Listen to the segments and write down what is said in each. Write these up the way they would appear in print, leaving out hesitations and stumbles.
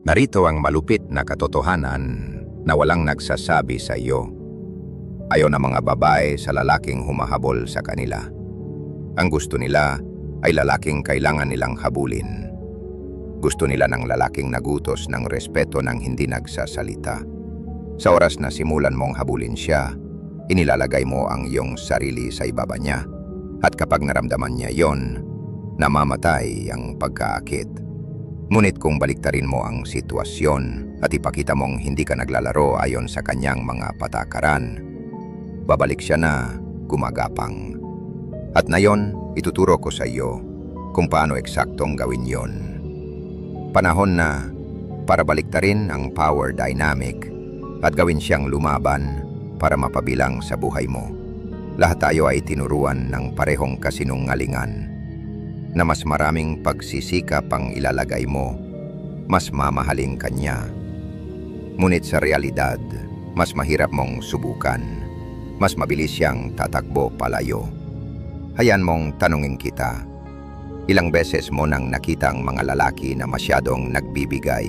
Narito ang malupit na katotohanan na walang nagsasabi sa iyo. Ayaw ng mga babae sa lalaking humahabol sa kanila. Ang gusto nila ay lalaking kailangan nilang habulin. Gusto nila ng lalaking nagutos ng respeto ng hindi nagsasalita. Sa oras na simulan mong habulin siya, inilalagay mo ang iyong sarili sa ibaba niya. At kapag naramdaman niya yon, namamatay ang pagkaakit. Ngunit kung baliktarin mo ang sitwasyon at ipakita mong hindi ka naglalaro ayon sa kanyang mga patakaran, babalik siya na gumagapang. At ngayon, ituturo ko sa iyo kung paano eksaktong gawin yon. Panahon na para baliktarin ang power dynamic at gawin siyang lumaban para mapabilang sa buhay mo. Lahat tayo ay tinuruan ng parehong kasinungalingan na mas maraming pagsisikap ang ilalagay mo, mas mamahalin ka niya. Ngunit sa realidad, mas mahirap mong subukan. Mas mabilis siyang tatakbo palayo. Hayaan mong tanungin kita, ilang beses mo nang nakita ang mga lalaki na masyadong nagbibigay,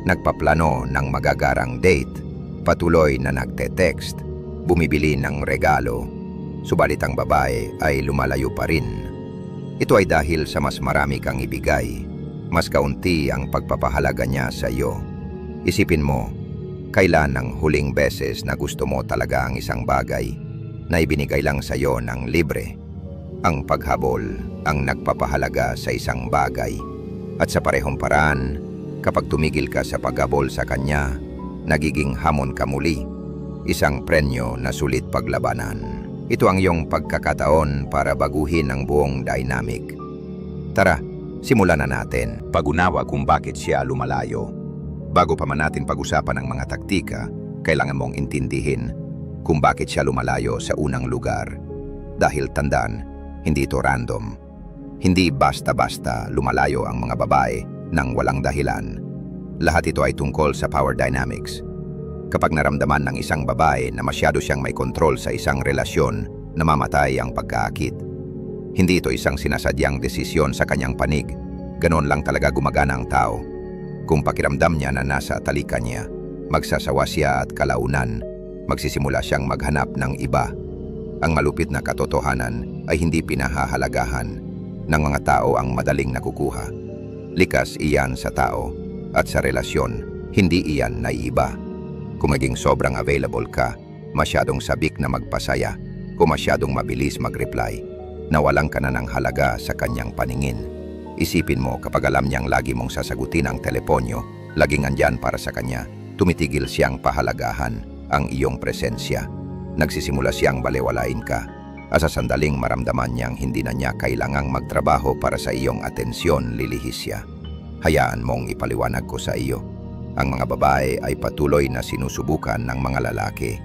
nagpaplano ng magagarang date, patuloy na nagte-text, bumibili ng regalo, subalit ang babae ay lumalayo pa rin? Ito ay dahil sa mas marami kang ibigay, mas kaunti ang pagpapahalaga niya sa iyo. Isipin mo, kailan ang huling beses na gusto mo talaga ang isang bagay na ibinigay lang sa iyo ng libre? Ang paghabol ang nagpapahalaga sa isang bagay. At sa parehong paraan, kapag tumigil ka sa paghabol sa kanya, nagiging hamon ka muli, isang prenyo na sulit paglabanan. Ito ang iyong pagkakataon para baguhin ang buong dynamic. Tara, simulan na natin. Pag-unawa kung bakit siya lumalayo. Bago pa man natin pag-usapan ang mga taktika, kailangan mong intindihin kung bakit siya lumalayo sa unang lugar. Dahil tandaan, hindi ito random. Hindi basta-basta lumalayo ang mga babae nang walang dahilan. Lahat ito ay tungkol sa power dynamics. Kapag naramdaman ng isang babae na masyado siyang may kontrol sa isang relasyon, namamatay ang pagkaakit. Hindi ito isang sinasadyang desisyon sa kanyang panig. Ganon lang talaga gumagana ang tao. Kung pakiramdam niya na nasa talikan niya, magsasawa siya at kalaunan, magsisimula siyang maghanap ng iba. Ang malupit na katotohanan ay hindi pinahahalagahan ng mga tao ang madaling nakukuha. Likas iyan sa tao at sa relasyon, hindi iyan naiiba. Kung maging sobrang available ka, masyadong sabik na magpasaya, o masyadong mabilis mag-reply, nawalan ka na ng halaga sa kanyang paningin. Isipin mo kapag alam niyang lagi mong sasagutin ang teleponyo, laging andyan para sa kanya, tumitigil siyang pahalagahan ang iyong presensya. Nagsisimula siyang balewalain ka, at sa sandaling maramdaman niyang hindi na niya kailangang magtrabaho para sa iyong atensyon, lilihis siya. Hayaan mong ipaliwanag ko sa iyo. Ang mga babae ay patuloy na sinusubukan ng mga lalaki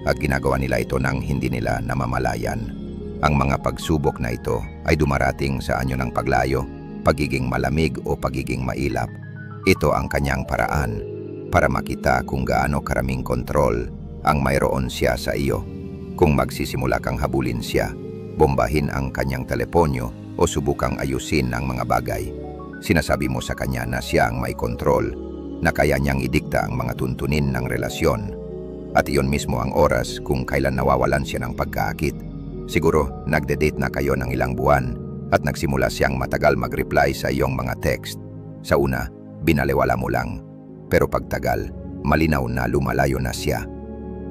at ginagawa nila ito nang hindi nila namamalayan. Ang mga pagsubok na ito ay dumarating sa anyo ng paglayo, pagiging malamig o pagiging mailap. Ito ang kanyang paraan para makita kung gaano karaming kontrol ang mayroon siya sa iyo. Kung magsisimula kang habulin siya, bombahin ang kanyang teleponyo o subukang ayusin ang mga bagay, sinasabi mo sa kanya na siya ang may kontrol, na kaya niyang idikta ang mga tuntunin ng relasyon. At iyon mismo ang oras kung kailan nawawalan siya ng pagkaakit. Siguro nagde-date na kayo ng ilang buwan at nagsimula siyang matagal mag-reply sa iyong mga text. Sa una, binalewala mo lang. Pero pagtagal, malinaw na lumalayo na siya.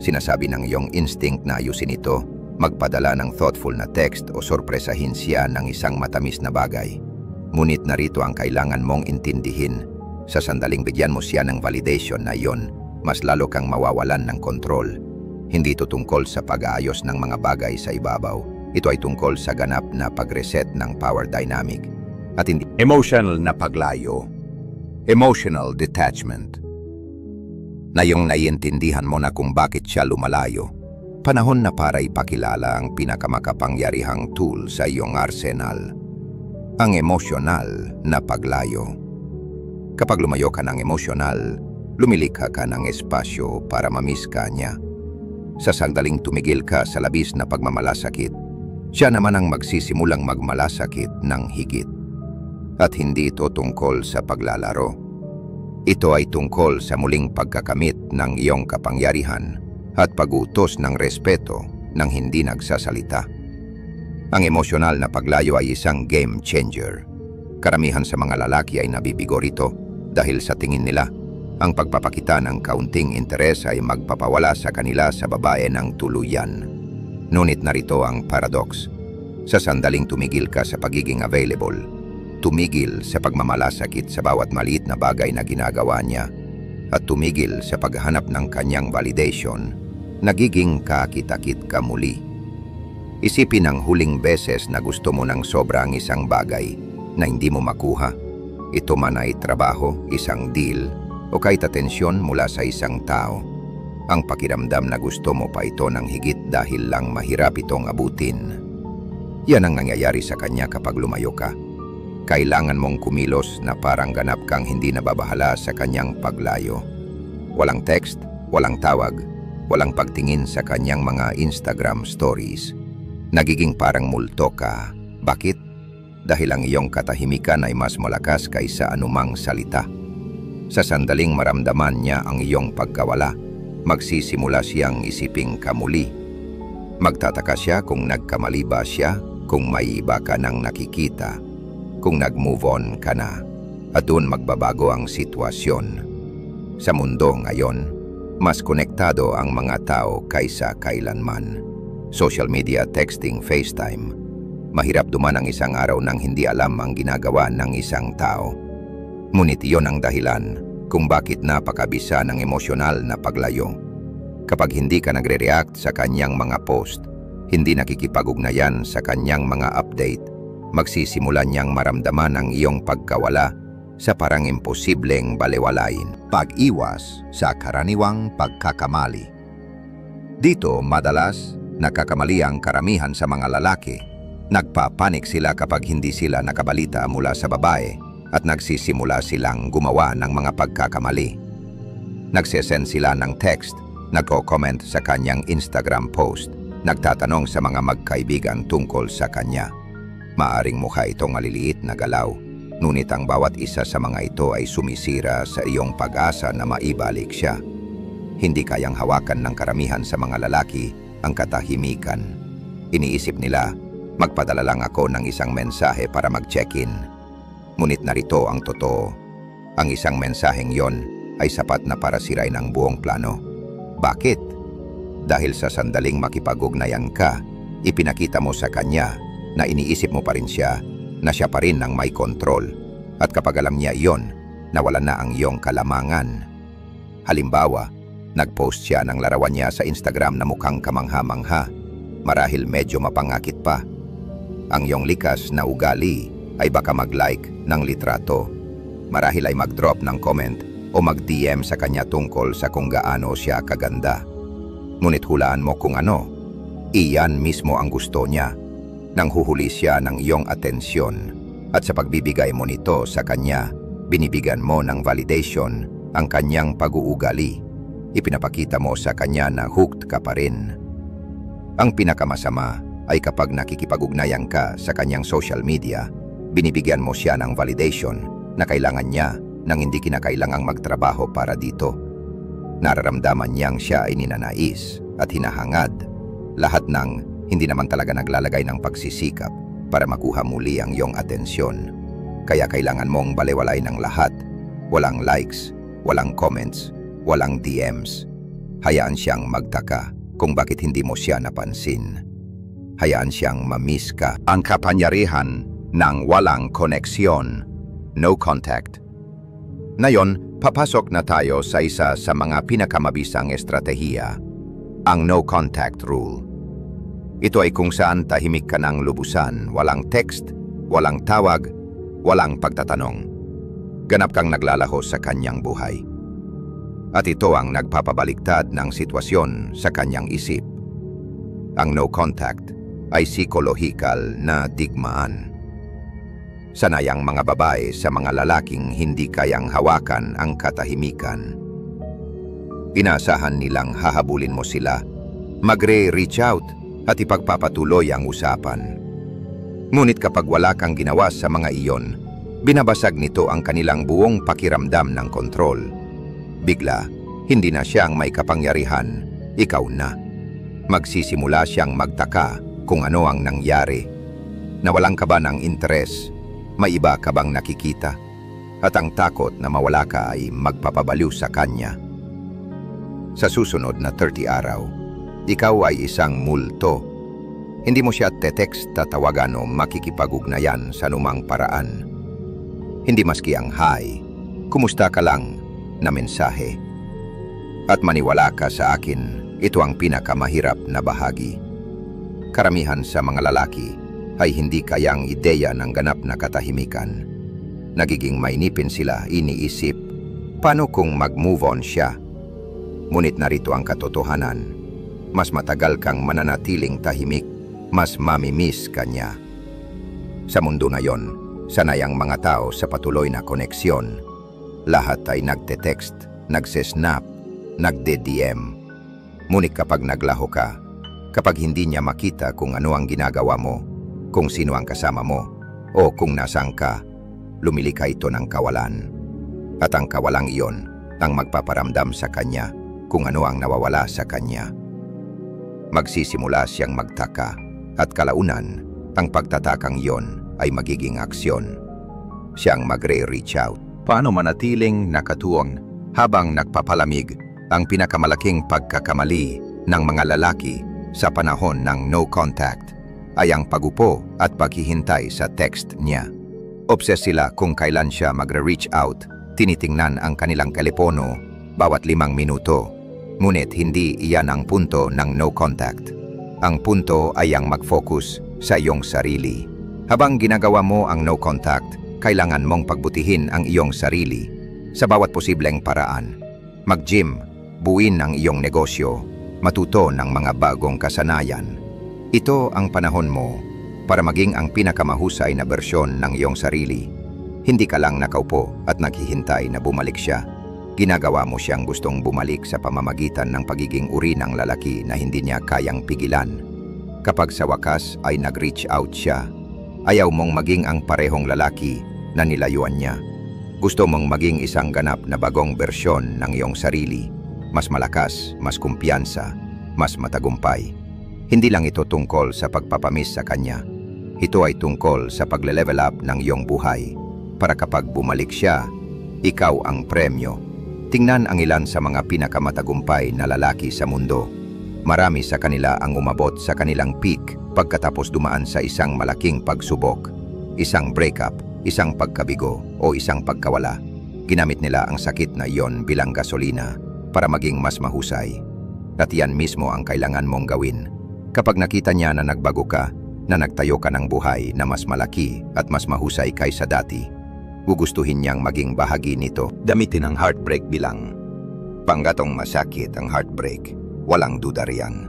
Sinasabi ng iyong instinct na ayusin ito, magpadala ng thoughtful na text o sorpresahin siya ng isang matamis na bagay. Ngunit narito ang kailangan mong intindihin. Sa sandaling bigyan mo siya ng validation na iyon, mas lalo kang mawawalan ng kontrol. Hindi ito tungkol sa pag-aayos ng mga bagay sa ibabaw. Ito ay tungkol sa ganap na pag-reset ng power dynamic. At hindi emotional na paglayo. Emotional detachment. Na yung naiintindihan mo na kung bakit siya lumalayo. Panahon na para ipakilala ang pinakamakapangyarihang tool sa iyong arsenal. Ang emotional na paglayo. Kapag lumayo ka ng emosyonal, lumilikha ka ng espasyo para mamiss ka niya. Sa sandaling tumigil ka sa labis na pagmamalasakit, siya naman ang magsisimulang magmalasakit ng higit. At hindi ito tungkol sa paglalaro. Ito ay tungkol sa muling pagkakamit ng iyong kapangyarihan at pag-utos ng respeto ng hindi nagsasalita. Ang emosyonal na paglayo ay isang game changer. Karamihan sa mga lalaki ay nabibigo rito dahil sa tingin nila, ang pagpapakita ng kaunting interes ay magpapawala sa kanila sa babae ng tuluyan. Ngunit narito ang paradox. Sa sandaling tumigil ka sa pagiging available, tumigil sa pagmamalasakit sa bawat maliit na bagay na ginagawa niya, at tumigil sa paghanap ng kanyang validation, nagiging kakit-akit ka muli. Isipin ang huling beses na gusto mo ng sobrang isang bagay na hindi mo makuha. Ito man ay trabaho, isang deal, o kahit atensyon mula sa isang tao. Ang pakiramdam na gusto mo pa ito ng higit dahil lang mahirap itong abutin. Yan ang nangyayari sa kanya kapag lumayo ka. Kailangan mong kumilos na parang ganap kang hindi nababahala sa kanyang paglayo. Walang text, walang tawag, walang pagtingin sa kanyang mga Instagram stories. Nagiging parang multo ka. Bakit? Dahil ang iyong katahimikan ay mas malakas kaysa anumang salita. Sa sandaling maramdaman niya ang iyong pagkawala, magsisimula siyang isiping ka muli. Magtataka siya kung nagkamali ba siya, kung may iba ka nang nakikita, kung nag-move on ka na, at doon magbabago ang sitwasyon. Sa mundo ngayon, mas konektado ang mga tao kaysa kailanman. Social media, texting, FaceTime. Mahirap duman ang isang araw nang hindi alam ang ginagawa ng isang tao. Ngunit iyon ang dahilan kung bakit napakabisa ng emosyonal na paglayo. Kapag hindi ka nagre-react sa kanyang mga post, hindi nakikipag-ugnayan sa kanyang mga update, magsisimula niyang maramdaman ang iyong pagkawala sa parang imposibleng balewalain. Pag-iwas sa karaniwang pagkakamali. Dito madalas nakakamali ang karamihan sa mga lalaki. Nagpapanik sila kapag hindi sila nakabalita mula sa babae at nagsisimula silang gumawa ng mga pagkakamali. Nagsesend sila ng text, nagko-comment sa kanyang Instagram post, nagtatanong sa mga magkaibigan tungkol sa kanya. Maaring mukha itong maliliit na galaw, ngunit ang bawat isa sa mga ito ay sumisira sa iyong pag-asa na maibalik siya. Hindi kayang hawakan ng karamihan sa mga lalaki ang katahimikan. Iniisip nila, magpadala lang ako ng isang mensahe para mag-check-in. Ngunit narito ang totoo. Ang isang mensaheng yon ay sapat na para sirain ang buong plano. Bakit? Dahil sa sandaling makipag-ugnayan ka, ipinakita mo sa kanya na iniisip mo pa rin siya, na siya pa rin ang may kontrol. At kapag alam niya iyon, nawala na ang iyong kalamangan. Halimbawa, nag-post siya ng larawan niya sa Instagram na mukhang kamangha-mangha, marahil medyo mapangakit pa. Ang iyong likas na ugali ay baka mag-like ng litrato, marahil ay mag-drop ng comment o mag-DM sa kanya tungkol sa kung gaano siya kaganda. Ngunit hulaan mo kung ano, iyan mismo ang gusto niya. Nang huhuli siya ng iyong atensyon at sa pagbibigay mo nito sa kanya, binibigyan mo ng validation ang kanyang pag-uugali. Ipinapakita mo sa kanya na hooked ka pa rin. Ang pinakamasama ay kapag nakikipag-ugnayan ka sa kanyang social media, binibigyan mo siya ng validation na kailangan niya nang hindi kinakailangang magtrabaho para dito. Nararamdaman niyang siya ay ninanais at hinahangad, lahat ng hindi naman talaga naglalagay ng pagsisikap para makuha muli ang iyong atensyon. Kaya kailangan mong balewalay ng lahat, walang likes, walang comments, walang DMs. Hayaan siyang magtaka kung bakit hindi mo siya napansin. Hayaan siyang mamiss ka. Ang kapangyarihan ng walang koneksyon, no contact. Ngayon, papasok na tayo sa isa sa mga pinakamabisang estratehiya, ang no contact rule. Ito ay kung saan tahimik ka ng lubusan, walang text, walang tawag, walang pagtatanong. Ganap kang naglalaho sa kanyang buhay. At ito ang nagpapabaliktad ng sitwasyon sa kanyang isip. Ang no contact ay psikolohikal na digmaan. Sanayang mga babae sa mga lalaking hindi kayang hawakan ang katahimikan. Inaasahan nilang hahabulin mo sila, magre-reach out at ipagpapatuloy ang usapan. Ngunit kapag wala kang ginawa sa mga iyon, Binabasag nito ang kanilang buong pakiramdam ng kontrol. Bigla, hindi na siyang may kapangyarihan, ikaw na. Magsisimula siyang magtaka kung ano ang nangyari. Nawalan ka ba ng interes? May iba ka bang nakikita? At ang takot na mawala ka ay magpapabaliw sa kanya. Sa susunod na 30 araw, ikaw ay isang multo. Hindi mo siya tetext, tatawagan o makikipag-ugnayan sa anumang paraan. Hindi maski ang hi, kumusta ka lang na mensahe. At maniwala ka sa akin, ito ang pinakamahirap na bahagi. Karamihan sa mga lalaki ay hindi kayang ideya ng ganap na katahimikan. Nagiging mainipin sila, iniisip, paano kung mag-move on siya? Ngunit narito ang katotohanan, mas matagal kang mananatiling tahimik, mas mamimiss ka niya. Sa mundo na yon, sanay ang mga tao sa patuloy na koneksyon. Lahat ay nagte-text, nagse-snap, nagde-DM. Ngunit kapag naglaho ka, kapag hindi niya makita kung ano ang ginagawa mo, kung sino ang kasama mo, o kung nasaan ka, lumilika ito ng kawalan. At ang kawalang iyon ang magpaparamdam sa kanya kung ano ang nawawala sa kanya. Magsisimula siyang magtaka at kalaunan, ang pagtatakang iyon ay magiging aksyon. Siyang magre-reach out. Paano manatiling nakatuon habang nagpapalamig ang pinakamalaking pagkakamali ng mga lalaki sa panahon ng no contact ay ang pagupo at paghihintay sa text niya. Obses sila kung kailan siya magre-reach out, tinitingnan ang kanilang telepono bawat 5 minuto. Ngunit hindi iyan ang punto ng no contact. Ang punto ay ang mag-focus sa iyong sarili. Habang ginagawa mo ang no contact, kailangan mong pagbutihin ang iyong sarili sa bawat posibleng paraan. Mag-gym, buuin ang iyong negosyo, matuto ng mga bagong kasanayan. Ito ang panahon mo para maging ang pinakamahusay na bersyon ng iyong sarili. Hindi ka lang nakaupo at naghihintay na bumalik siya. Ginagawa mo siyang gustong bumalik sa pamamagitan ng pagiging uri ng lalaki na hindi niya kayang pigilan. Kapag sa wakas ay nag-reach out siya, ayaw mong maging ang parehong lalaki na nilayuan niya. Gusto mong maging isang ganap na bagong bersyon ng iyong sarili. Mas malakas, mas kumpiyansa, mas matagumpay. Hindi lang ito tungkol sa pagpapamiss sa kanya. Ito ay tungkol sa pagle-level up ng iyong buhay. Para kapag bumalik siya, ikaw ang premyo. Tingnan ang ilan sa mga pinakamatagumpay na lalaki sa mundo. Marami sa kanila ang umabot sa kanilang peak pagkatapos dumaan sa isang malaking pagsubok, isang breakup, isang pagkabigo o isang pagkawala. Ginamit nila ang sakit na iyon bilang gasolina para maging mas mahusay. At yan mismo ang kailangan mong gawin. Kapag nakita niya na nagbago ka, na nagtayo ka ng buhay na mas malaki at mas mahusay kaysa dati, gugustuhin niyang maging bahagi nito. Gamitin ang heartbreak bilang panggatong masakit. Ang heartbreak, walang duda riyan.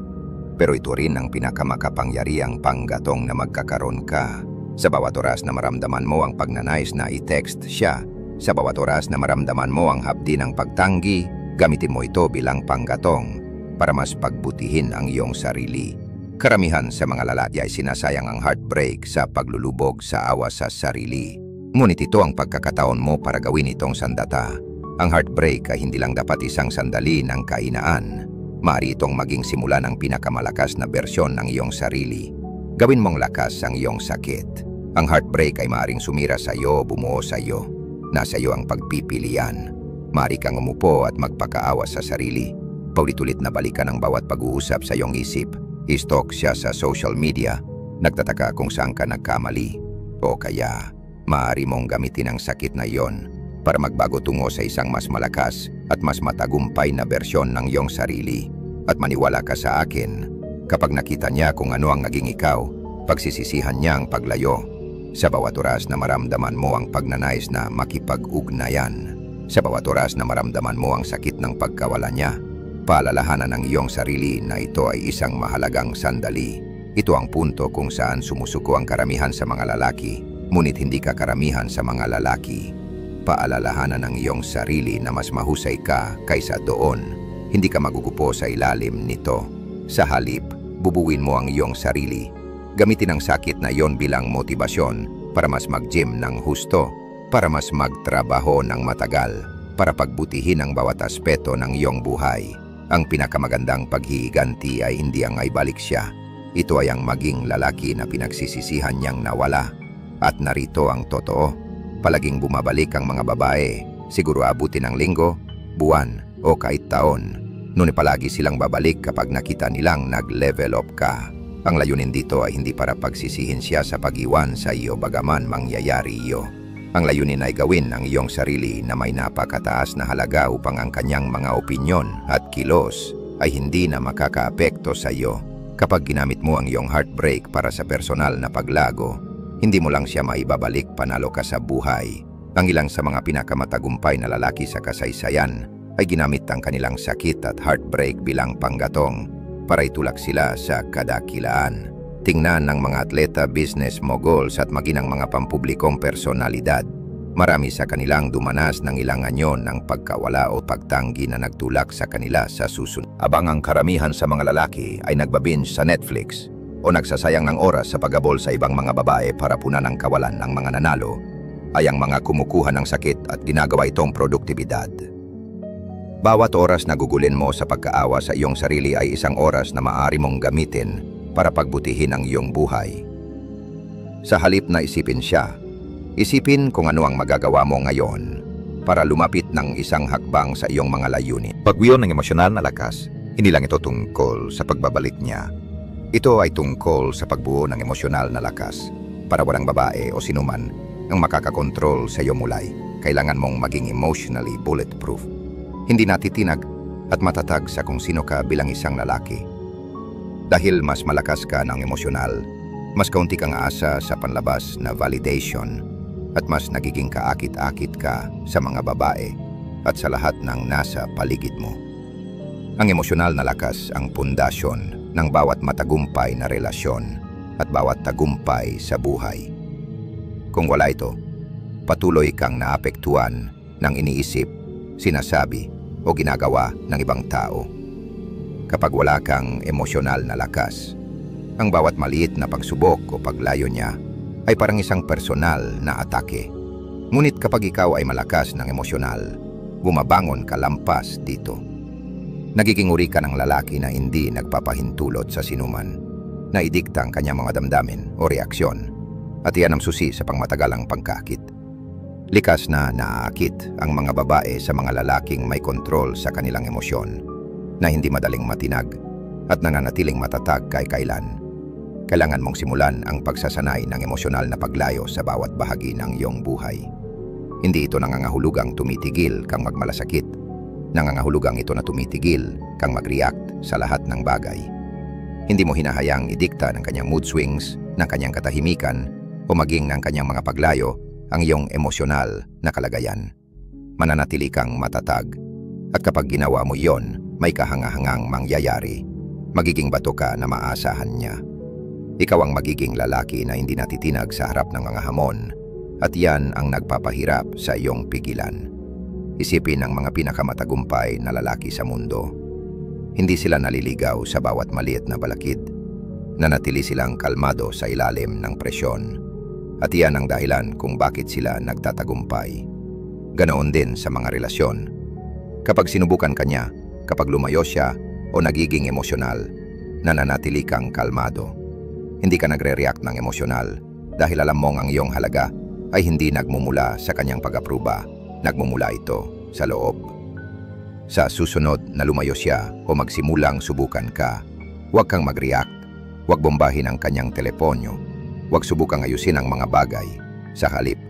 Pero ito rin ang pinakamakapangyariang panggatong na magkakaroon ka. Sa bawat oras na maramdaman mo ang pagnanais na i-text siya, sa bawat oras na maramdaman mo ang hapdi ng pagtanggi, gamitin mo ito bilang panggatong para mas pagbutihin ang iyong sarili. Karamihan sa mga lalaki ay sinasayang ang heartbreak sa paglulubog sa awa sa sarili. Ngunit ito ang pagkakataon mo para gawin itong sandata. Ang heartbreak ay hindi lang dapat isang sandali ng kahinaan. Maaari itong maging simula ng pinakamalakas na bersyon ng iyong sarili. Gawin mong lakas ang iyong sakit. Ang heartbreak ay maaaring sumira sa iyo, bumuo sa iyo. Nasa iyo ang pagpipilian. Maaari kang umupo at magpakaawa sa sarili. Paulit-ulit na balikan ang bawat pag-uusap sa iyong isip. I-stalk siya sa social media. Nagtataka kung saan ka nagkamali. O kaya, maaari mong gamitin ang sakit na iyon para magbago tungo sa isang mas malakas at mas matagumpay na bersyon ng iyong sarili. At maniwala ka sa akin, kapag nakita niya kung ano ang naging ikaw, pagsisisihan niya ang paglayo. Sa bawat oras na maramdaman mo ang pagnanais na makipag-ugnayan, sa bawat oras na maramdaman mo ang sakit ng pagkawala niya, paalalahanan ng iyong sarili na ito ay isang mahalagang sandali. Ito ang punto kung saan sumusuko ang karamihan sa mga lalaki, ngunit hindi ka karamihan sa mga lalaki. Paalalahanan ng iyong sarili na mas mahusay ka kaysa doon. Hindi ka magugupo sa ilalim nito. Sa halip, bubuin mo ang iyong sarili. Gamitin ang sakit na iyon bilang motibasyon para mas mag-gym ng husto. para mas magtrabaho ng matagal, para pagbutihin ang bawat aspeto ng iyong buhay. Ang pinakamagandang paghihiganti ay hindi ang ibalik siya. Ito ay ang maging lalaki na pinagsisisihan niyang nawala. At narito ang totoo, palaging bumabalik ang mga babae, siguro abutin ng linggo, buwan o kahit taon. Ngunit palagi silang babalik kapag nakita nilang nag-level up ka. Ang layunin dito ay hindi para pagsisihin siya sa pag-iwan sa iyo bagaman mangyayari iyo. Ang layunin ay gawin ang iyong sarili na may napakataas na halaga upang ang kanyang mga opinyon at kilos ay hindi na makakaapekto sa iyo. Kapag ginamit mo ang iyong heartbreak para sa personal na paglago, hindi mo lang siya maibabalik, panalo ka sa buhay. Ang ilang sa mga pinakamatagumpay na lalaki sa kasaysayan ay ginamit ang kanilang sakit at heartbreak bilang panggatong para itulak sila sa kadakilaan. Tingnan ng mga atleta, business moguls at maging ang mga pampublikong personalidad. Marami sa kanilang dumanas ng ilang anyo ng pagkawala o pagtanggi na nagtulak sa kanila sa susunod. Abang ang karamihan sa mga lalaki ay nagbabinge sa Netflix o nagsasayang ng oras sa pagabol sa ibang mga babae para punan ang kawalan ng mga nanalo, ay ang mga kumukuha ng sakit at ginagawa itong produktibidad. Bawat oras na gugulin mo sa pagkaawa sa iyong sarili ay isang oras na maaari mong gamitin para pagbutihin ang iyong buhay. Sa halip na isipin siya, isipin kung ano ang magagawa mo ngayon para lumapit ng isang hakbang sa iyong mga layunin. Pagwiyo ng emosyonal na lakas, hindi lang ito tungkol sa pagbabalik niya. Ito ay tungkol sa pagbuo ng emosyonal na lakas para walang babae o sinuman ang makakakontrol sa iyo mulay. Kailangan mong maging emotionally bulletproof. Hindi natitinag at matatag sa kung sino ka bilang isang lalaki. Dahil mas malakas ka ng emosyonal, mas kaunti kang asa sa panlabas na validation at mas nagiging kaakit-akit ka sa mga babae at sa lahat ng nasa paligid mo. Ang emosyonal na lakas ang pundasyon ng bawat matagumpay na relasyon at bawat tagumpay sa buhay. Kung wala ito, patuloy kang naapektuhan ng iniisip, sinasabi o ginagawa ng ibang tao. Kapag wala kang emosyonal na lakas, ang bawat maliit na pagsubok o paglayo niya ay parang isang personal na atake. Ngunit kapag ikaw ay malakas ng emosyonal, bumabangon ka lampas dito. Nagiging uri ka ng lalaki na hindi nagpapahintulot sa sinuman, na idikta ang kanyang mga damdamin o reaksyon, at iyan ang susi sa pangmatagalang pagkakit. Likas na naaakit ang mga babae sa mga lalaking may kontrol sa kanilang emosyon, na hindi madaling matinag at nananatiling matatag kahit kailan. Kailangan mong simulan ang pagsasanay ng emosyonal na paglayo sa bawat bahagi ng iyong buhay. Hindi ito nangangahulugang tumitigil kang magmalasakit. Nangangahulugang ito na tumitigil kang mag-react sa lahat ng bagay. Hindi mo hinahayang idikta ng kanyang mood swings, ng kanyang katahimikan, o maging ng kanyang mga paglayo ang iyong emosyonal na kalagayan. Mananatili kang matatag. At kapag ginawa mo iyon, may kahangahangang mangyayari. Magiging bato ka na maasahan niya. Ikaw ang magiging lalaki na hindi natitinag sa harap ng mga hamon, at yan ang nagpapahirap sa iyong pigilan. Isipin ang mga pinakamatagumpay na lalaki sa mundo. Hindi sila naliligaw sa bawat maliit na balakid. Nanatili silang kalmado sa ilalim ng presyon. At yan ang dahilan kung bakit sila nagtatagumpay. Ganoon din sa mga relasyon. Kapag sinubukan ka niya, kapag lumayo siya o nagiging emosyonal, nananatili kang kalmado. Hindi ka nagre-react ng emosyonal dahil alam mong ang iyong halaga ay hindi nagmumula sa kanyang pag-apruba, nagmumula ito sa loob. Sa susunod na lumayo siya o magsimulang subukan ka, huwag kang mag-react, huwag bombahin ang kanyang teleponyo, huwag subukang ayusin ang mga bagay. Sa halip,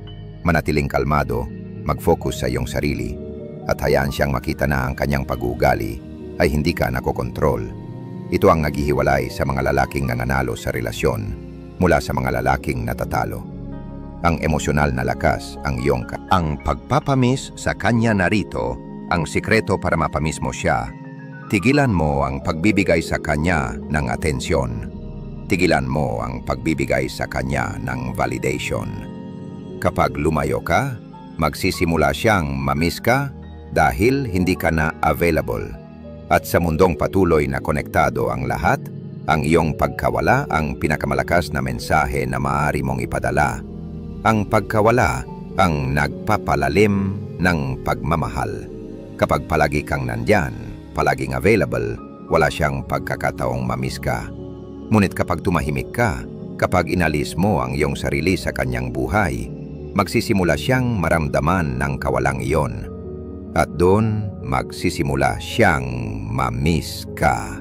manatiling kalmado, mag-focus sa iyong sarili, at hayaan siyang makita na ang kanyang pag-uugali ay hindi ka nakokontrol. Ito ang naghihiwalay sa mga lalaking nananalo sa relasyon mula sa mga lalaking natatalo. Ang emosyonal na lakas ang iyong ang pagpapamis sa kanya narito ang sikreto para mapamis mo siya. Tigilan mo ang pagbibigay sa kanya ng atensyon. Tigilan mo ang pagbibigay sa kanya ng validation. Kapag lumayo ka, magsisimula siyang mamiss ka dahil hindi ka na available. At sa mundong patuloy na konektado ang lahat, ang iyong pagkawala ang pinakamalakas na mensahe na maaari mong ipadala. Ang pagkawala ang nagpapalalim ng pagmamahal. Kapag palagi kang nandyan, palaging available, wala siyang pagkakataong mamiss ka. Ngunit kapag tumahimik ka, kapag inalis mo ang iyong sarili sa kanyang buhay, magsisimula siyang maramdaman ng kawalang iyon. At doon, magsisimula siyang mamiss ka.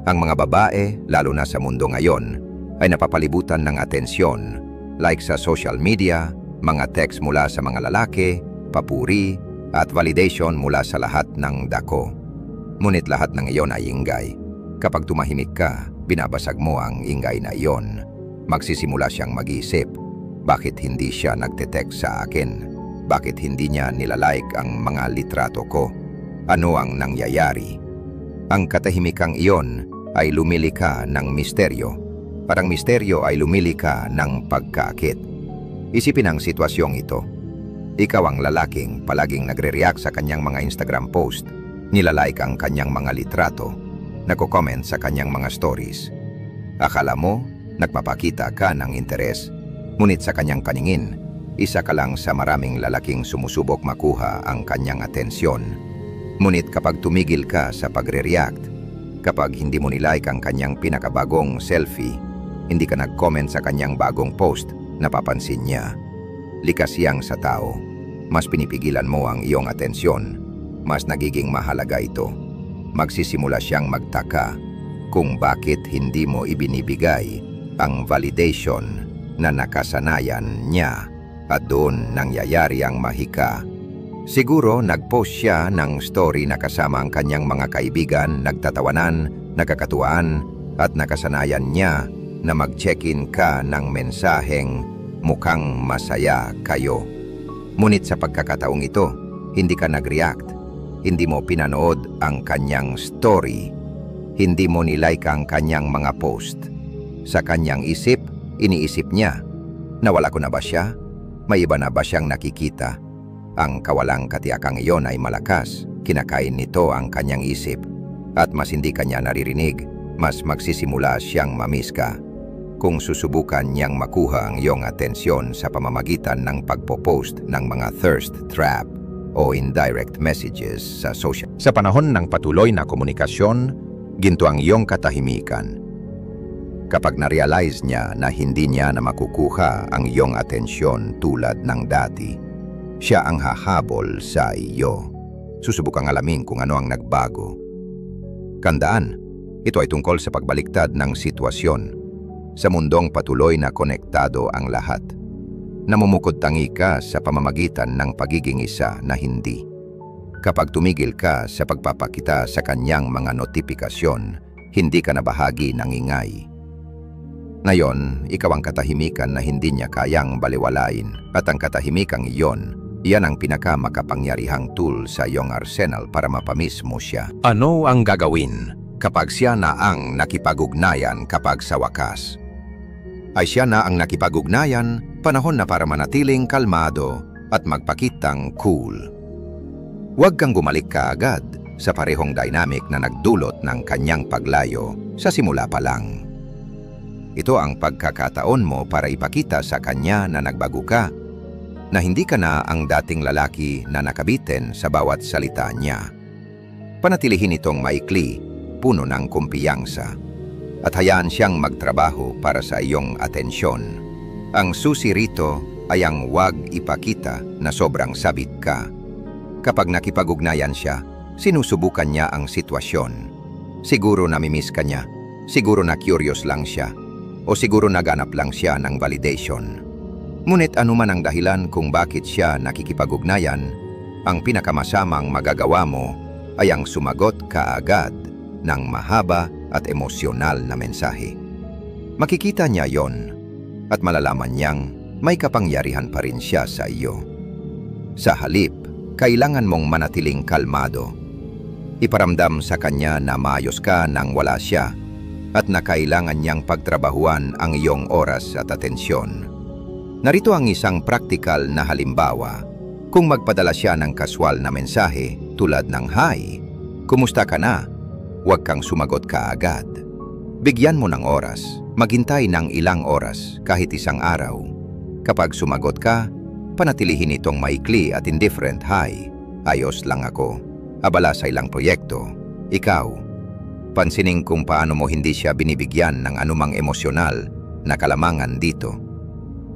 Ang mga babae, lalo na sa mundo ngayon, ay napapalibutan ng atensyon, like sa social media, mga text mula sa mga lalaki, papuri, at validation mula sa lahat ng dako. Ngunit lahat ng iyon ay ingay. Kapag tumahimik ka, binabasag mo ang ingay na iyon. Magsisimula siyang mag-iisip, bakit hindi siya nagte-text sa akin? Bakit hindi niya nilalike ang mga litrato ko? Ano ang nangyayari? Ang katahimikang iyon ay lumilika ng misteryo. Parang misteryo ay lumilika ng pagkaakit. Isipin ang sitwasyong ito. Ikaw ang lalaking palaging nagre-react sa kanyang mga Instagram post, nilalike ang kanyang mga litrato, nagko-comment sa kanyang mga stories. Akala mo, nagpapakita ka ng interes, ngunit sa kanyang paningin, isa ka lang sa maraming lalaking sumusubok makuha ang kanyang atensyon. Ngunit kapag tumigil ka sa pagre-react, kapag hindi mo nilike ang kanyang pinakabagong selfie, hindi ka nag-comment sa kanyang bagong post, napapansin niya. Likas siyang sa tao. Mas pinipigilan mo ang iyong atensyon. Mas nagiging mahalaga ito. Magsisimula siyang magtaka kung bakit hindi mo ibinibigay ang validation na nakasanayan niya. At doon nangyayari ang mahika. Siguro nag-post siya ng story na kasama ang kanyang mga kaibigan, nagtatawanan, nagkakatuwaan, at nakasanayan niya na mag-check-in ka ng mensaheng mukhang masaya kayo. Ngunit sa pagkakataong ito, hindi ka nag-react, hindi mo pinanood ang kanyang story, hindi mo nilike ang kanyang mga post. Sa kanyang isip, iniisip niya, nawala ko na ba siya? May iba na ba siyang nakikita? Ang kawalang katiakang iyon ay malakas, kinakain nito ang kanyang isip. At mas hindi kanya naririnig, mas magsisimula siyang mamiss ka. Kung susubukan niyang makuha ang iyong atensyon sa pamamagitan ng pagpo-post ng mga thirst trap o indirect messages sa social. Sa panahon ng patuloy na komunikasyon, ginto ang iyong katahimikan. Kapag na-realize niya na hindi niya na makukuha ang iyong atensyon tulad ng dati, siya ang hahabol sa iyo. Susubukang alamin kung ano ang nagbago. Kandaan, ito ay tungkol sa pagbaliktad ng sitwasyon. Sa mundong patuloy na konektado ang lahat, namumukod-tangi ka sa pamamagitan ng pagiging isa na hindi. Kapag tumigil ka sa pagpapakita sa kanyang mga notifikasyon, hindi ka na bahagi ng ingay. Ngayon, ikaw ang katahimikan na hindi niya kayang baliwalain, at ang katahimikang iyon, iyan ang pinakamakapangyarihang tool sa iyong arsenal para mapamiss mo siya. Ano ang gagawin kapag siya na ang nakipag-ugnayan kapag sa wakas? Ay siya na ang nakipag-ugnayan, panahon na para manatiling kalmado at magpakitang cool. Huwag kang bumalik kaagad sa parehong dynamic na nagdulot ng kanyang paglayo sa simula pa lang. Ito ang pagkakataon mo para ipakita sa kanya na nagbago ka, na hindi ka na ang dating lalaki na nakabitin sa bawat salita niya. Panatilihin itong maikli, puno ng kumpiyansa, at hayaan siyang magtrabaho para sa iyong atensyon. Ang susi rito ay ang huwag ipakita na sobrang sabik ka. Kapag nakipag-ugnayan siya, sinusubukan niya ang sitwasyon. Siguro namimiss ka niya, siguro na curious lang siya, o siguro naganap lang siya ng validation. Ngunit anuman ang dahilan kung bakit siya nakikipag-ugnayan, ang pinakamasamang magagawa mo ay ang sumagot kaagad ng mahaba at emosyonal na mensahe. Makikita niya yon at malalaman niyang may kapangyarihan pa rin siya sa iyo. Sa halip, kailangan mong manatiling kalmado. Iparamdam sa kanya na maayos ka nang wala siya at na kailangan niyang pagtrabahuan ang iyong oras at atensyon. Narito ang isang praktikal na halimbawa. Kung magpadala siya ng kaswal na mensahe tulad ng "Hi, kumusta ka na?" Huwag kang sumagot kaagad. Bigyan mo ng oras, maghintay ng ilang oras kahit isang araw. Kapag sumagot ka, Panatilihin itong maikli at indifferent. Hi, ayos lang ako. Abala sa ilang proyekto. Ikaw, pansinin kung paano mo hindi siya binibigyan ng anumang emosyonal na kalamangan dito.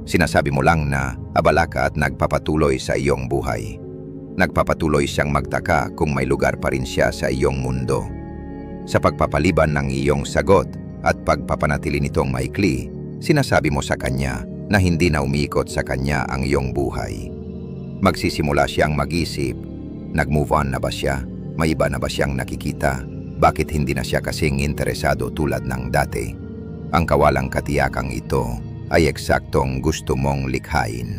Sinasabi mo lang na abala ka at nagpapatuloy sa iyong buhay. Nagpapatuloy siyang magtaka kung may lugar pa rin siya sa iyong mundo. Sa pagpapaliban ng iyong sagot at pagpapanatili nitong maikli, sinasabi mo sa kanya na hindi na umiikot sa kanya ang iyong buhay. Magsisimula siyang mag-isip, nag-move on na ba siya? May iba na ba siyang nakikita? Bakit hindi na siya kasing interesado tulad ng dati? Ang kawalang katiyakang ito ay eksaktong gusto mong likhain.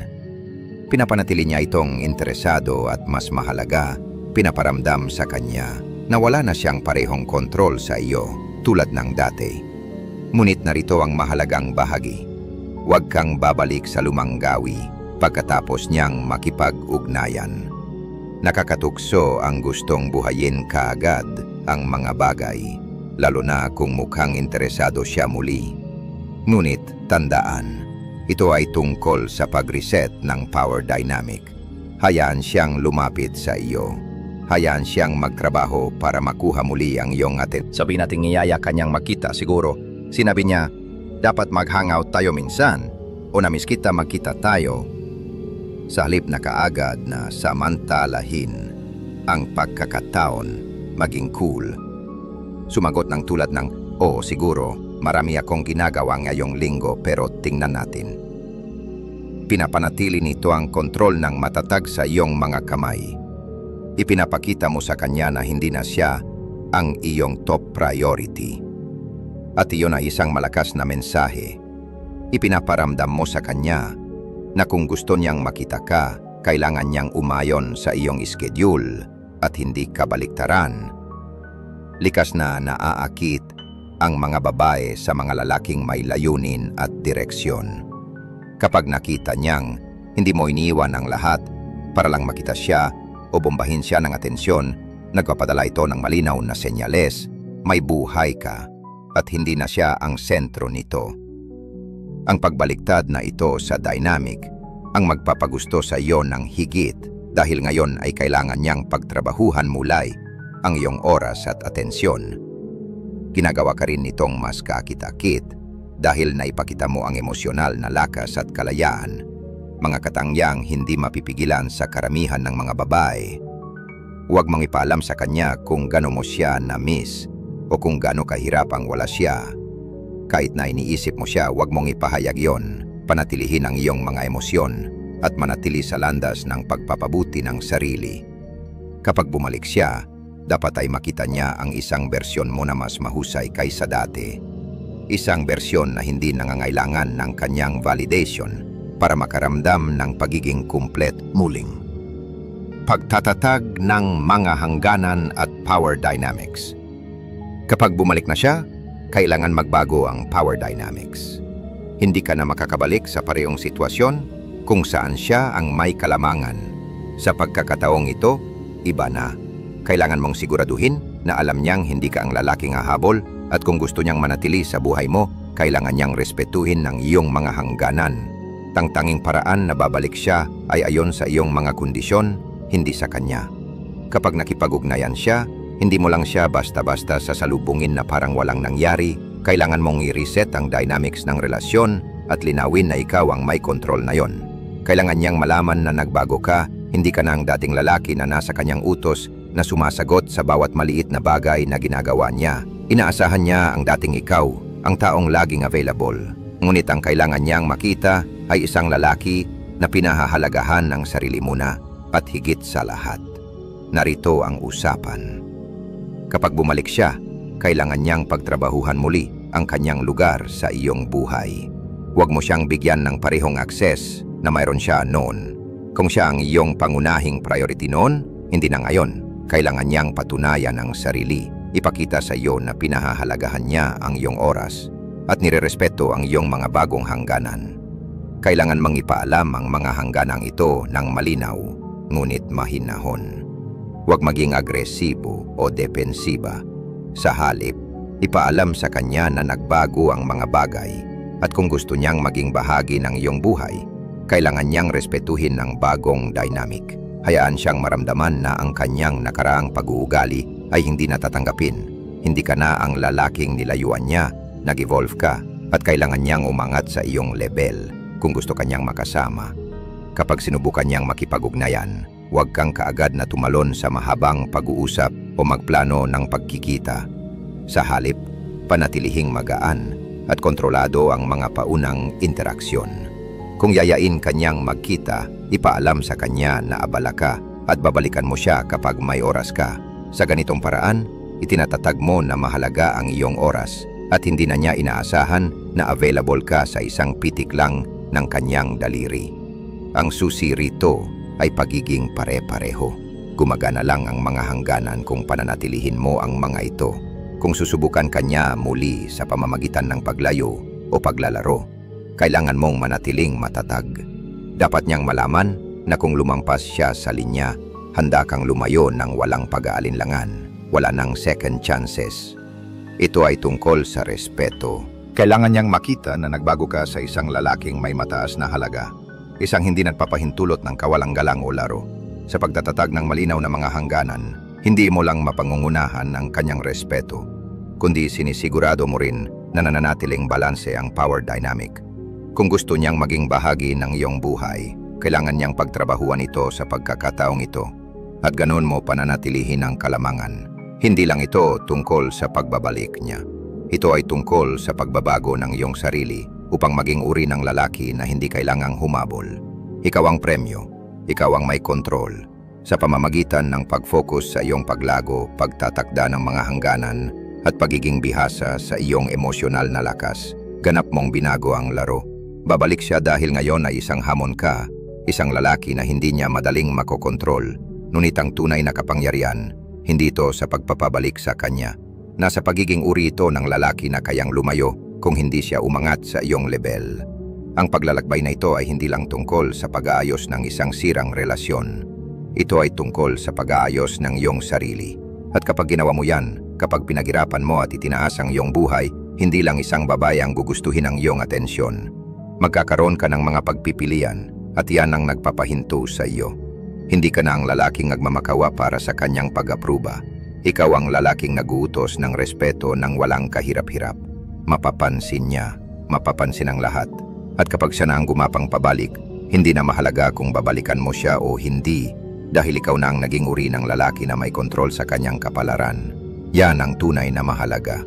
Pinapanatili niya itong interesado at mas mahalaga, pinaparamdam sa kanya na wala na siyang parehong kontrol sa iyo tulad ng dati. Ngunit narito ang mahalagang bahagi. Huwag kang babalik sa lumang gawi pagkatapos niyang makipag-ugnayan. Nakakatukso ang gustong buhayin kaagad ang mga bagay, lalo na kung mukhang interesado siya muli. Ngunit tandaan, ito ay tungkol sa pag-reset ng power dynamic. Hayaan siyang lumapit sa iyo. Hayaan siyang magtrabaho para makuha muli ang iyong atensyon. Sabi natin niyaya kanyang makita siguro. Sinabi niya, dapat mag-hangout tayo minsan o namiss kita magkita tayo. Sa halip na kaagad na samantalahin ang pagkakataon maging cool. Sumagot ng tulad ng, "Oo, siguro, marami akong ginagawa ngayong linggo pero tingnan natin." Pinapanatili nito ang kontrol ng matatag sa iyong mga kamay. Ipinapakita mo sa kanya na hindi na siya ang iyong top priority. At iyon ay isang malakas na mensahe. Ipinaparamdam mo sa kanya na kung gusto niyang makita ka, kailangan niyang umayon sa iyong schedule at hindi ka baliktaran. Likas na naaakit ang mga babae sa mga lalaking may layunin at direksyon. Kapag nakita niyang hindi mo iniiwan ang lahat para lang makita siya o bombahin siya ng atensyon, nagpapadala ito ng malinaw na senyales, may buhay ka at hindi na siya ang sentro nito. Ang pagbaliktad na ito sa dynamic ang magpapagusto sa iyo ng higit dahil ngayon ay kailangan niyang pagtrabahuhan mulay ang iyong oras at atensyon. Ginagawa ka rin nitong mas kaakit-akit dahil naipakita mo ang emosyonal na lakas at kalayaan, mga katangyang hindi mapipigilan sa karamihan ng mga babae. Huwag mong ipaalam sa kanya kung gaano mo siya na-miss o kung gaano kahirap ang wala siya. Kahit na iniisip mo siya, huwag mong ipahayag yon. Panatilihin ang iyong mga emosyon at manatili sa landas ng pagpapabuti ng sarili. Kapag bumalik siya, dapat ay makita niya ang isang bersyon mo na mas mahusay kaysa dati. Isang bersyon na hindi nangangailangan ng kanyang validation para makaramdam ng pagiging kumplet muling. Pagtatatag ng mga hangganan at power dynamics. Kapag bumalik na siya, kailangan magbago ang power dynamics. Hindi ka na makakabalik sa parehong sitwasyon kung saan siya ang may kalamangan. Sa pagkakataong ito, iba na. Kailangan mong siguraduhin na alam niyang hindi ka ang lalaking hahabol at kung gusto niyang manatili sa buhay mo, kailangan niyang respetuhin ng iyong mga hangganan. Tangtanging paraan na babalik siya ay ayon sa iyong mga kondisyon, hindi sa kanya. Kapag nakipag-ugnayan siya, hindi mo lang siya basta-basta sasalubungin na parang walang nangyari. Kailangan mong i-reset ang dynamics ng relasyon at linawin na ikaw ang may kontrol na yon. Kailangan niyang malaman na nagbago ka, hindi ka na ang dating lalaki na nasa kanyang utos na sumasagot sa bawat maliit na bagay na ginagawa niya. Inaasahan niya ang dating ikaw, ang taong laging available. Ngunit ang kailangan niyang makita ay isang lalaki na pinahahalagahan ng sarili muna at higit sa lahat. Narito ang usapan. Kapag bumalik siya, kailangan niyang pagtrabahuhan muli ang kanyang lugar sa iyong buhay. Huwag mo siyang bigyan ng parehong akses na mayroon siya noon. Kung siya ang iyong pangunahing priority noon, hindi na ngayon. Kailangan niyang patunayan ang sarili. Ipakita sa iyo na pinahahalagahan niya ang iyong oras at nirerespeto ang iyong mga bagong hangganan. Kailangan mang ipaalam ang mga hangganang ito ng malinaw, ngunit mahinahon. Huwag maging agresibo o depensiba. Sa halip, ipaalam sa kanya na nagbago ang mga bagay at kung gusto niyang maging bahagi ng iyong buhay, Kailangan niyang respetuhin ng bagong dynamic. Hayaan siyang maramdaman na ang kanyang nakaraang pag-uugali ay hindi natatanggapin. Hindi ka na ang lalaking nilayuan niya, nag-evolve ka, at kailangan niyang umangat sa iyong level kung gusto kanyang makasama. Kapag sinubukan niyang makipag-ugnayan, huwag kang kaagad na tumalon sa mahabang pag-uusap o magplano ng pagkikita. Sa halip, panatilihing magaan at kontrolado ang mga paunang interaksyon. Kung yayain kanyang magkita, ipaalam sa kanya na abala ka at babalikan mo siya kapag may oras ka. Sa ganitong paraan, itinatatag mo na mahalaga ang iyong oras at hindi na niya inaasahan na available ka sa isang pitik lang ng kanyang daliri. Ang susi rito ay pagiging pare-pareho. Gumagana lang ang mga hangganan kung pananatilihin mo ang mga ito. Kung susubukan kanya muli sa pamamagitan ng paglayo o paglalaro, kailangan mong manatiling matatag. Dapat niyang malaman na kung lumampas siya sa linya, handa kang lumayo ng walang pag-aalinlangan. Wala nang second chances. Ito ay tungkol sa respeto. Kailangan niyang makita na nagbago ka sa isang lalaking may mataas na halaga. Isang hindi nagpapahintulot ng kawalang-galang o laro. Sa pagtatatag ng malinaw na mga hangganan, hindi mo lang mapangungunahan ang kanyang respeto, kundi sinisigurado mo rin na nananatiling balanse ang power dynamic. Kung gusto niyang maging bahagi ng iyong buhay, kailangan niyang pagtrabahuan ito sa pagkakataong ito. At ganoon mo pananatilihin ang kalamangan. Hindi lang ito tungkol sa pagbabalik niya. Ito ay tungkol sa pagbabago ng iyong sarili upang maging uri ng lalaki na hindi kailangang humabol. Ikaw ang premyo. Ikaw ang may kontrol. Sa pamamagitan ng pag-focus sa iyong paglago, pagtatakda ng mga hangganan, at pagiging bihasa sa iyong emosyonal na lakas, ganap mong binago ang laro. Babalik siya dahil ngayon ay isang hamon ka, isang lalaki na hindi niya madaling makokontrol, ngunit ang tunay na kapangyarihan, hindi ito sa pagpapabalik sa kanya. Nasa pagiging uri ito ng lalaki na kayang lumayo kung hindi siya umangat sa iyong level. Ang paglalakbay na ito ay hindi lang tungkol sa pag-aayos ng isang sirang relasyon. Ito ay tungkol sa pag-aayos ng iyong sarili. At kapag ginawa mo yan, kapag pinaghirapan mo at itinaas ang iyong buhay, hindi lang isang babae ang gugustuhin ang iyong atensyon. Magkakaroon ka ng mga pagpipilian at yan ang nagpapahinto sa iyo. Hindi ka na ang lalaking nagmamakawa para sa kanyang pag-apruba. Ikaw ang lalaking naguutos ng respeto ng walang kahirap-hirap. Mapapansin niya, mapapansin ang lahat. At kapag siya na ang gumapang pabalik, hindi na mahalaga kung babalikan mo siya o hindi, dahil ikaw na ang naging uri ng lalaki na may kontrol sa kanyang kapalaran. Yan ang tunay na mahalaga.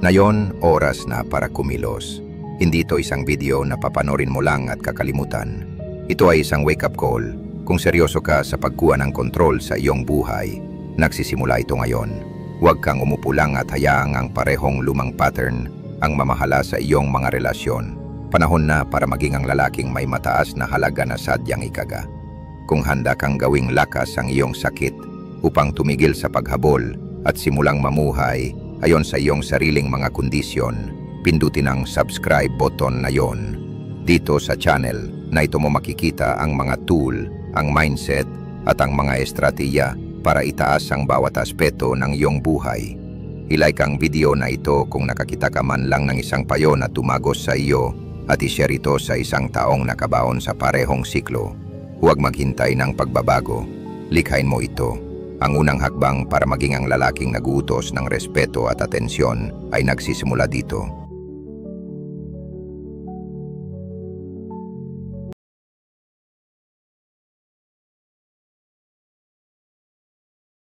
Ngayon, oras na para kumilos. Hindi ito isang video na papanorin mo lang at kakalimutan. Ito ay isang wake-up call. Kung seryoso ka sa pagkuha ng kontrol sa iyong buhay, nagsisimula ito ngayon. Huwag kang umupo lang at hayaang ang parehong lumang pattern ang mamahala sa iyong mga relasyon. Panahon na para maging ang lalaking may mataas na halaga na sadyang ikaga. Kung handa kang gawing lakas ang iyong sakit upang tumigil sa paghabol at simulang mamuhay ayon sa iyong sariling mga kondisyon, pindutin ang subscribe button na yon. Dito sa channel na ito mo makikita ang mga tool, ang mindset at ang mga estratiya para itaas ang bawat aspeto ng iyong buhay. I-like ang video na ito kung nakakita ka man lang ng isang payo na tumagos sa iyo at i-share ito sa isang taong nakabaon sa parehong siklo. Huwag maghintay ng pagbabago. Likhain mo ito. Ang unang hakbang para maging ang lalaking naguutos ng respeto at atensyon ay nagsisimula dito.